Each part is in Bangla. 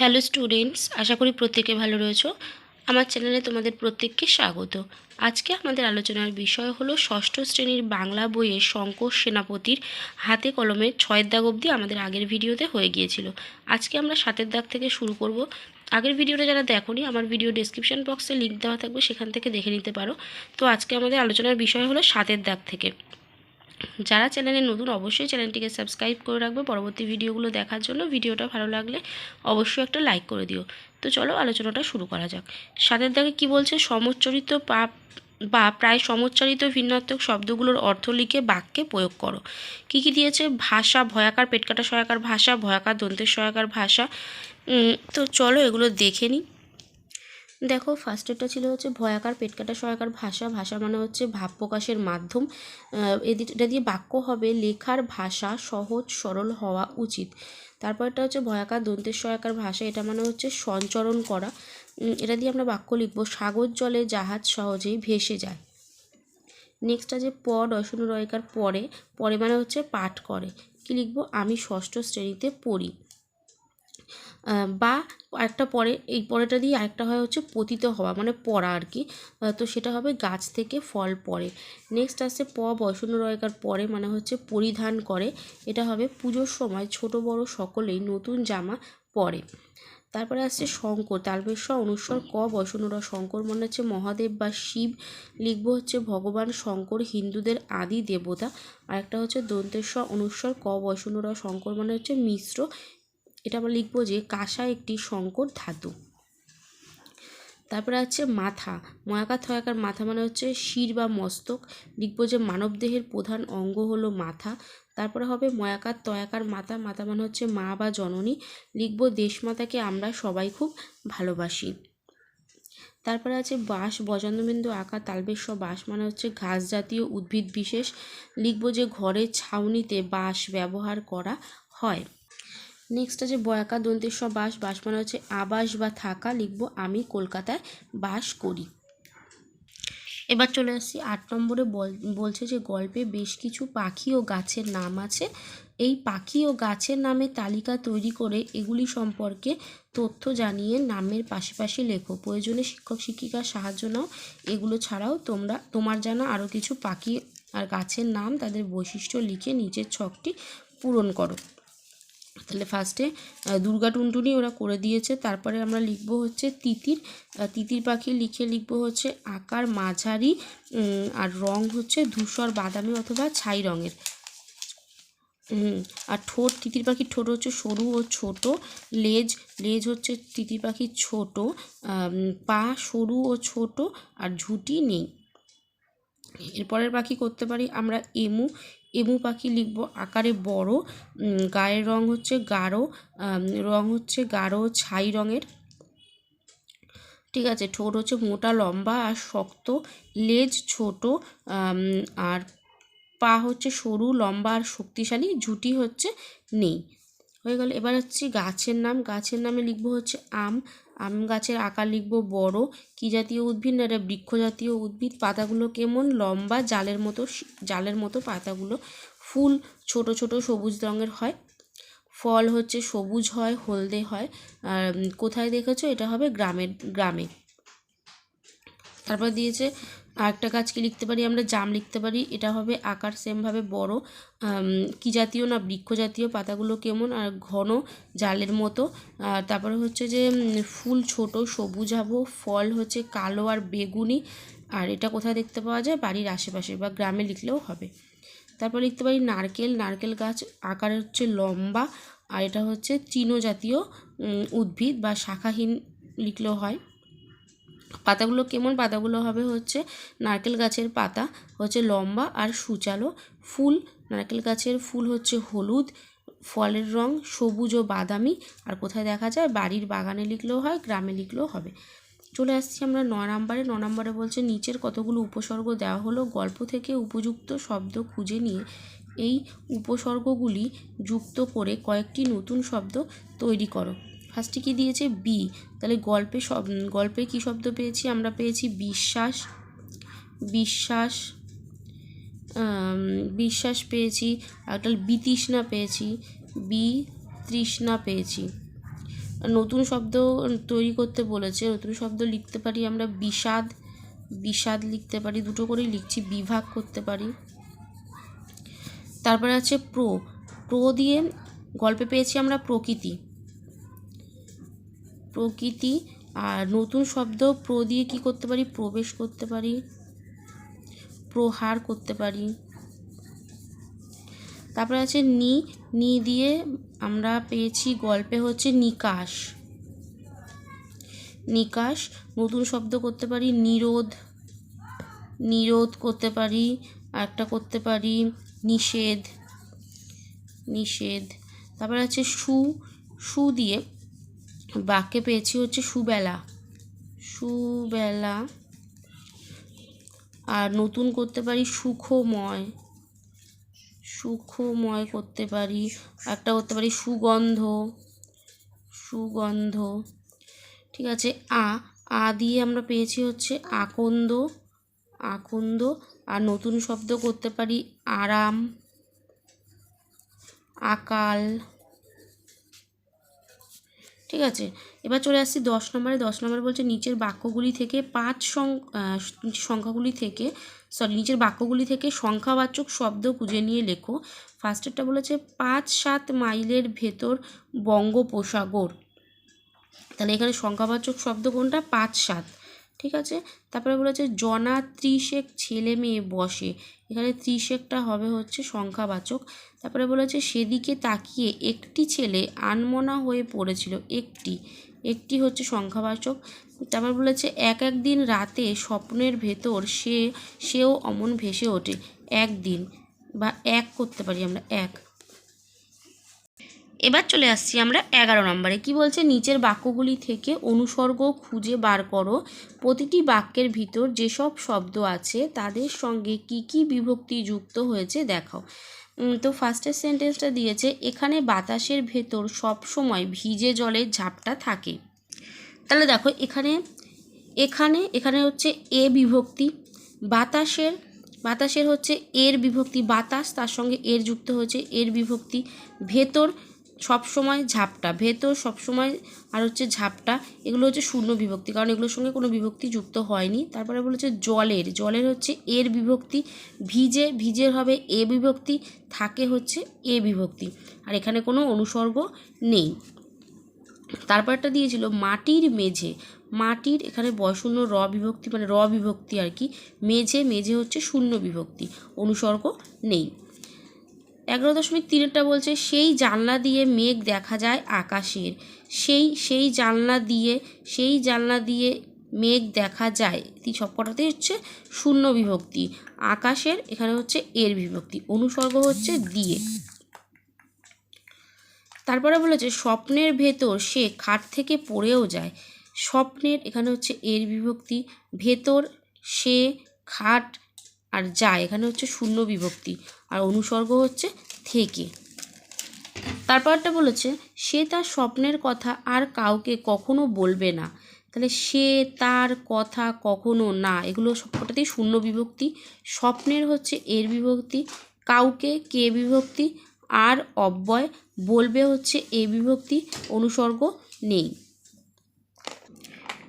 হ্যালো স্টুডেন্টস, আশা করি প্রত্যেকে ভালো রয়েছো। আমার চ্যানেলে তোমাদের প্রত্যেককে স্বাগত। আজকে আমাদের আলোচনার বিষয় হলো ষষ্ঠ শ্রেণীর বাংলা বইয়ের শঙ্কর সেনাপতির হাতে কলমে 6 দাগ অবধি আমাদের আগের ভিডিওতে হয়ে গিয়েছিল। আজকে আমরা 7 দাগ থেকে শুরু করব। আগের ভিডিওটা যারা দেখোনি, আমার ভিডিও ডেসক্রিপশন বক্সে লিঙ্ক দেওয়া থাকবে, সেখান থেকে দেখে নিতে পারো। তো আজকে আমাদের আলোচনার বিষয় হলো 7 দাগ থেকে। যারা চ্যানেলে নতুন অবশ্যই চ্যানেলটিকে সাবস্ক্রাইব করে রাখবে পরবর্তী ভিডিওগুলো দেখার জন্য। ভিডিওটা ভালো লাগলে অবশ্যই একটা লাইক করে দিও। তো চলো আলোচনাটা শুরু করা যাক। 7 দাগে কি বলছে? সমোচ্চারিত বা প্রায় সমোচ্চারিত ভিন্নাত্মক শব্দগুলোর অর্থ লিখে বাক্যে প্রয়োগ করো। কি কি দিয়েছে? ভাষা, ভয়াকার পেটকাটা সহায়কার ভাষা, ভয়াকার দন্তের সহায়কার ভাষা। তো চলো এগুলো দেখে নিই। দেখো, ফার্স্টেরটা ছিল হচ্ছে ভয়াকার পেটকাটা সহায়কার ভাষা। ভাষা মানে হচ্ছে ভাব প্রকাশের মাধ্যম। এটা দিয়ে বাক্য হবে লেখার ভাষা সহজ সরল হওয়া উচিত। তারপরটা হচ্ছে ভয়াকার দন্তের সহায়কার ভাষা। এটা মানে হচ্ছে সঞ্চরণ করা। এটা দিয়ে আমরা বাক্য লিখবো সাগর জলে জাহাজ সহজেই ভেসে যায়। নেক্সট আছে ডয়শূন্য রয়কার পরে। পরে মানে হচ্ছে পাঠ করে। কি লিখবো? আমি ষষ্ঠ শ্রেণীতে পড়ি। বা একটা পরে, এই পরেটা দিয়ে আরেকটা হয় হচ্ছে পতিত হওয়া, মানে পড়া আর কি। তো সেটা হবে গাছ থেকে ফল পড়ে। নেক্সট আসছে বয়শূন্য রয়কার পরে, মানে হচ্ছে পরিধান করে। এটা হবে পুজোর সময় ছোট বড় সকলেই নতুন জামা পরে। তারপরে আসছে শঙ্কর, তালবেশ অনুস্বর বয়শূন্য র। শঙ্কর মানে হচ্ছে মহাদেব বা শিব। লিখব হচ্ছে ভগবান শঙ্কর হিন্দুদের আদি দেবতা। আরেকটা হচ্ছে দন্তেশ অনুস্বর বয়শূন্য র। শঙ্কর মানে হচ্ছে মিশ্র। এটা আমরা লিখবো যে কাঁসা একটি সংকর ধাতু। তারপরে আছে মাথা, ময়াকার থয়াকার মাথা মানে হচ্ছে শির বা মস্তক। লিখবো যে মানবদেহের প্রধান অঙ্গ হলো মাথা। তারপরে হবে ময়াকার তয়াকার মাথা। মাথা মানে হচ্ছে মা বা জননী। লিখবো দেশমাতাকে আমরা সবাই খুব ভালোবাসি। তারপরে আছে বাঁশ, বজন্দবিন্দু আকার তালবেশ বাঁশ মানে হচ্ছে ঘাস জাতীয় উদ্ভিদ বিশেষ। লিখবো যে ঘরের ছাউনিতে বাঁশ ব্যবহার করা হয়। নেক্সট আছে বয়াকার দন্তেশ বাস। বাস মানে হচ্ছে আবাস বা থাকা। লিখবো আমি কলকাতায় বাস করি। এবার চলে আসছি 8 নম্বরে। বলছে যে গল্পে বেশ কিছু পাখি ও গাছের নাম আছে। এই পাখি ও গাছের নামের তালিকা তৈরি করে এগুলি সম্পর্কে তথ্য জানিয়ে নামের পাশাপাশি লেখো। প্রয়োজনে শিক্ষক শিক্ষিকার সাহায্য নাও। এগুলো ছাড়াও তোমার জানা আরও কিছু পাখি আর গাছের নাম, তাদের বৈশিষ্ট্য লিখে নিচের ছকটি পূরণ করো। তাহলে ফার্স্টে দুর্গা টুনটুনি ওরা করে দিয়েছে। তারপরে আমরা লিখবো হচ্ছে তিতির। তিতির পাখি লিখবো হচ্ছে আকার মাঝারি, আর রং হচ্ছে ধূসর বাদামি অথবা ছাই রঙের। আর ঠোঁট, তিতির পাখির ঠোঁট হচ্ছে সরু ও ছোট। লেজ হচ্ছে তিতির পাখির ছোট। পা সরু ও ছোট, আর ঝুঁটি নেই। এরপরের পাখি করতে পারি আমরা এমু পাখি লিখব আকারে বড়। গায়ের রং হচ্ছে গাঢ় ছাই রঙের। ঠিক আছে। ঠোঁট হচ্ছে মোটা লম্বা আর শক্ত। লেজ ছোট, আর পা হচ্ছে সরু লম্বা আর শক্তিশালী। ঝুঁটি হচ্ছে নেই। হয়ে গেল। এবার হচ্ছে গাছের নাম। গাছের নামে লিখবো হচ্ছে আম গাছের আকার লিখবো বড়। কি জাতীয় উদ্ভিদ? না, এটা বৃক্ষ জাতীয় উদ্ভিদ। পাতাগুলো কেমন? লম্বা, জালের মতো পাতাগুলো। ফুল ছোট ছোট সবুজ রঙের হয়। ফল হচ্ছে সবুজ হয়, হলদে হয়। আর কোথায় দেখেছো? এটা হবে গ্রামে। তারপর দিয়েছে আরেকটা গাছ কি লিখতে পারি আমরা? জাম লিখতে পারি। এটা হবে আকার সেমভাবে বড়। কি জাতীয়? না, বৃক্ষ জাতীয়। পাতাগুলো কেমন? আর ঘন, জালের মতো। আর তারপরে হচ্ছে যে ফুল ছোট সবুজাভ। ফল হচ্ছে কালো আর বেগুনি। আর এটা কোথায় দেখতে পাওয়া যায়? বাড়ির আশেপাশে বা গ্রামে লিখলেও হবে। তারপর লিখতে পারি নারকেল গাছ আকারে হচ্ছে লম্বা। আর এটা হচ্ছে তৃণজাতীয় উদ্ভিদ বা শাখাহীন লিখলেও হয়। পাতাগুলো কেমন? পাতাগুলো হবে হচ্ছে নারকেল গাছের পাতা হচ্ছে লম্বা আর সূচালো। ফুল, নারকেল গাছের ফুল হচ্ছে হলুদ। ফলের রং সবুজ ও বাদামি। আর কোথায় দেখা যায়? বাড়ির বাগানে লিখলেও হয়, গ্রামে লিখলেও হবে। চলে আসছি আমরা 9 নম্বরে। 9 নম্বরে বলছে নিচের কতগুলো উপসর্গ দেওয়া হলো, গল্প থেকে উপযুক্ত শব্দ খুঁজে নিয়ে এই উপসর্গগুলি যুক্ত করে কয়েকটি নতুন শব্দ তৈরি করো। ফার্স্টে কি দিয়েছে? বি। তাহলে গল্পে কি শব্দ পেয়েছি? আমরা পেয়েছি বিশ্বাস পেয়েছি। একটা বিতৃষ্ণা পেয়েছি। নতুন শব্দ তৈরি করতে বলেছে। নতুন শব্দ লিখতে পারি আমরা বিষাদ, বিষাদ লিখতে পারি, দুটো করেই লিখছি। বিভাগ করতে পারি। তারপরে আছে প্রো, প্রো দিয়ে গল্পে পেয়েছি আমরা প্রকৃতি, প্রকৃতি। আর নতুন শব্দ প্রো দিয়ে কী করতে পারি? প্রবেশ করতে পারি, প্রহার করতে পারি। তারপরে আছে নি, নি দিয়ে আমরা পেয়েছি গল্পে হচ্ছে নিকাশ, নিকাশ। নতুন শব্দ করতে পারি নিরোধ, নিরোধ করতে পারি। আরেকটা করতে পারি নিষেধ, নিষেধ। তারপরে আছে সু, সু দিয়ে বাক্যে পেয়েছি হচ্ছে সুবেলা, সুবেলা। আর নতুন করতে পারি সুখময়, সুখময় করতে পারি। একটা করতে পারি সুগন্ধ, সুগন্ধ। ঠিক আছে। আ দিয়ে আমরা পেয়েছি হচ্ছে আকন্দ, আকন্দ। আর নতুন শব্দ করতে পারি আরাম, আকাল। ঠিক আছে। এবার চলে আসছি 10 নম্বরে। 10 নম্বরে বলছে নিচের বাক্যগুলি থেকে সংখ্যাগুলি থেকে নিচের বাক্যগুলি থেকে সংখ্যাবাচক শব্দ খুঁজে নিয়ে লেখো। ফার্স্টেরটা বলেছে 5-7 মাইলের ভেতর বঙ্গোপসাগর। তাহলে এখানে সংখ্যাবাচক শব্দ কোনটা? 5-7। ঠিক আছে। তারপরে বলেছে জনা 30 ছেলে মেয়ে বসে, এখানে 30টা হবে হচ্ছে সংখ্যাবাচক। তারপরে বলেছে সেদিকে তাকিয়ে একটি ছেলে আনমনা হয়ে পড়েছিল, একটি, একটি হচ্ছে সংখ্যাবাচক। তারপর বলেছে একদিন রাতে স্বপ্নের ভেতর সেও অমন ভেসে ওঠে, একদিন বা এক করতে পারি আমরা, এক। এবার চলে আসছি আমরা 11 নম্বরে। কি বলছে? নিচের বাক্যগুলি থেকে অনুসর্গ খুঁজে বার করো। প্রতিটি বাক্যের ভিতর যেসব শব্দ আছে তাদের সঙ্গে কি কি বিভক্তি যুক্ত হয়েছে দেখাও। তো ফার্স্টের সেন্টেন্সটা দিয়েছে এখানে বাতাসের ভেতর সবসময় ভিজে জলের ঝাপটা থাকে। তাহলে দেখো এখানে এখানে এখানে হচ্ছে এ বিভক্তি, বাতাসের, বাতাসের হচ্ছে এর বিভক্তি, বাতাস তার সঙ্গে এর যুক্ত হয়েছে, এর বিভক্তি। ভেতর সবসময় ঝাপটা, ভেতর সবসময় আর হচ্ছে ঝাপটা, এগুলো হচ্ছে শূন্য বিভক্তি, কারণ এগুলোর সঙ্গে কোনো বিভক্তি যুক্ত হয়নি। তারপরে বলেছে জলের, জলের হচ্ছে এর বিভক্তি, ভিজে, ভিজের হবে এ বিভক্তি, থাকে হচ্ছে এ বিভক্তি, আর এখানে কোনো অনুসর্গ নেই। তারপরটা দিয়েছিল মাটির মেঝে, মাটির এখানে বয়শূন্য র বিভক্তি, মানে র বিভক্তি আর কি। মেঝে, মেঝে হচ্ছে শূন্য বিভক্তি, অনুসর্গ নেই। 11.3 বলছে সেই জানলা দিয়ে মেঘ দেখা যায় আকাশের, সেই জানলা দিয়ে, সেই জানলা দিয়ে মেঘ দেখা যায়, সবকটাতেই হচ্ছে শূন্য বিভক্তি। আকাশের এখানে হচ্ছে এর বিভক্তি, অনুসর্গ হচ্ছে দিয়ে। তারপরে বলেছে স্বপ্নের ভেতর সে খাট থেকে পড়েও যায়, স্বপ্নের এখানে হচ্ছে এর বিভক্তি, ভেতর সে খাট আর যায় এখানে হচ্ছে শূন্য বিভক্তি, আর অনুসর্গ হচ্ছে থেকে। তারপরটা বলেছে সে তার স্বপ্নের কথা আর কাউকে কখনো বলবে না, তাহলে সে তার কথা কখনো না, এগুলো সবকটাতেই শূন্য বিভক্তি। স্বপ্নের হচ্ছে এর বিভক্তি, কাউকে কে বিভক্তি, আর অব্যয়, বলবে হচ্ছে এ বিভক্তি, অনুসর্গ নেই।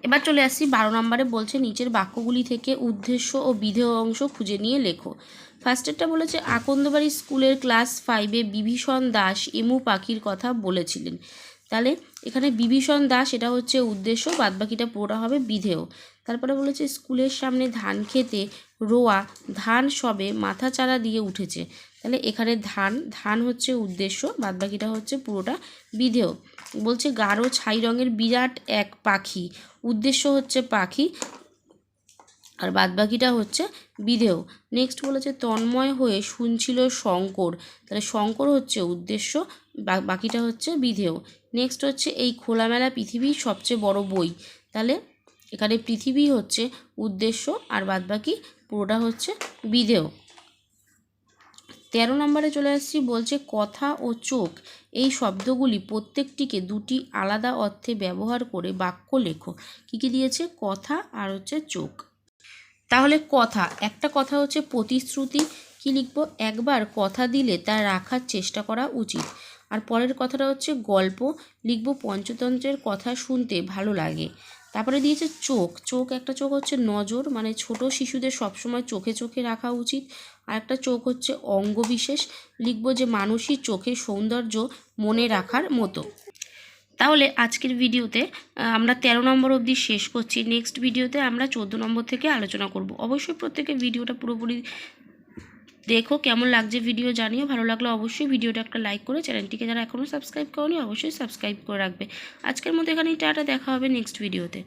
এবার চলে আসছি 12 নম্বরে। বলছে নিচের বাক্যগুলি থেকে উদ্দেশ্য ও বিধেয় অংশ খুঁজে নিয়ে লেখো। ফার্স্টেরটা বলেছে আকন্দবাড়ি স্কুলের ক্লাস 5-এ বিভীষণ দাস এমু পাখির কথা বলেছিলেন, তাহলে এখানে বিভীষণ দাস এটা হচ্ছে উদ্দেশ্য, বাদবাকিটা পুরোটা হবে বিধেয়। তারপরে বলেছে স্কুলের সামনে ধান খেতে রোয়া ধান সবে মাথা চারা দিয়ে উঠেছে, তাহলে এখানে ধান, ধান হচ্ছে উদ্দেশ্য, বাদবাকিটা হচ্ছে পুরোটা বিধেয়। বলছে গাঢ় ছাই রঙের বিরাট এক পাখি, উদ্দেশ্য হচ্ছে পাখি, আর বাদবাকিটা হচ্ছে বিধেয়। নেক্সট বলেছে তন্ময় হয়ে শুনছিল শঙ্কর, তাহলে শঙ্কর হচ্ছে উদ্দেশ্য, বাকিটা হচ্ছে বিধেয়। নেক্সট হচ্ছে এই খোলামেলা পৃথিবীর সবচেয়ে বড় বই, তাহলে এখানে পৃথিবী হচ্ছে উদ্দেশ্য, আর বাদবাকি পুরোটা হচ্ছে বিধেয়। 13 নম্বরে চলে আসছি। বলছে কথা ও চোখ এই শব্দগুলি প্রত্যেকটিকে দুটি আলাদা অর্থে ব্যবহার করে বাক্য লেখো। কী কী দিয়েছে? কথা আর হচ্ছে চোখ। তাহলে কথা, একটা কথা হচ্ছে প্রতিশ্রুতি, কি লিখব? একবার কথা দিলে তা রাখার চেষ্টা করা উচিত। আর পরের কথাটা হচ্ছে গল্প লিখব পঞ্চতন্ত্রের কথা শুনতে ভালো লাগে। তারপরে দিয়েছে চোখ, একটা চোখ হচ্ছে নজর, মানে ছোট শিশুদের সবসময় চোখে চোখে রাখা উচিত। আর একটা চোখ হচ্ছে অঙ্গবিশেষ, লিখব যে মানুষই চোখের সৌন্দর্য মনে রাখার মতো। তাহলে আজকের ভিডিওতে আমরা 13 নম্বর অবধি শেষ করছি। নেক্সট ভিডিওতে আমরা 14 নম্বর থেকে আলোচনা করব। অবশ্যই প্রত্যেকে ভিডিওটা পুরোপুরি দেখো, কেমন লাগছে ভিডিও জানিও। ভালো লাগলে অবশ্যই ভিডিওটা একটা লাইক করে চ্যানেলটিকে যারা এখনও সাবস্ক্রাইব করোনি অবশ্যই সাবস্ক্রাইব করে রাখবে। আজকের মতো এখানেই টাটা, দেখা হবে নেক্সট ভিডিওতে।